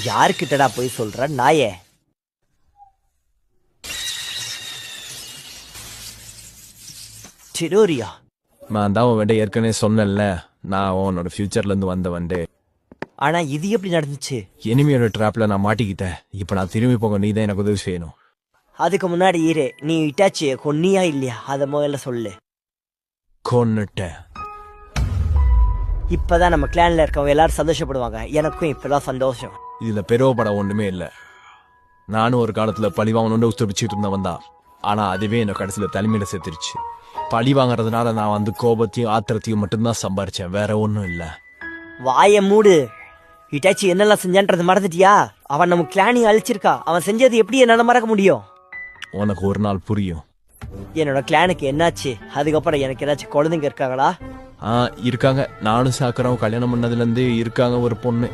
யாருக்கிட்டடா போய் சொல்ற நாயே? சிடோரியா? நான் தான் உன்கிட்ட ஏற்கனவே சொன்னேன்ல, நான் உன்னோட ஃபியூச்சர்ல இருந்து வந்தவன்டே. ஆனா இது எப்படி நடந்துச்சு? எனிமியோட ட்ராப்ல நான் மாட்டிக்கிட்டேன். இப்ப நான் திரும்பி போக நீ தான் எனக்கு உதவி செய்யணும். அதுக்கு முன்னாடி இரு, நீ இட்டாச்சியை கொன்னியா இல்லையா அத முதல்ல சொல்லு. கொன்னுட்டேன். இப்பதான் நம்ம கிளான்ல இருக்கவங்க எல்லாரும் சந்தோஷப்படுவாங்க. எனக்கும் இப்பதான் சந்தோஷம். இதுல பெருவப்பட ஒண்ணுமே இல்ல. நானும் ஒரு காலத்துல பழி வாங்கணும்னு உத்தரப்பிச்சுட்டு இருந்தவன் தான். ஆனா அதுவே என்ன கடைசியில தலைமையில சேர்த்துருச்சு. பழி வாங்கறதுனால நான் வந்து கோபத்தையும் ஆத்திரத்தையும் மட்டும்தான் சம்பாரிச்சேன், வேற ஒன்றும் இல்ல. வாய மூடு. இட்டாச்சி என்னெல்லாம் செஞ்சான்றது மறந்துட்டியா? அவன் நம்ம கிளானையும் அழிச்சிருக்கா. அவன் செஞ்சது எப்படி என்னால மறக்க முடியும்? உனக்கு ஒரு நாள் புரியும். என்னோட கிளானுக்கு என்னாச்சு? அதுக்கப்புறம் எனக்கு ஏதாச்சும் குழந்தைங்க இருக்காங்களா? இருக்காங்க. நானும் சாக்கராவும் கல்யாணம் பண்ணதுல இருந்து இருக்காங்க ஒரு பொண்ணு.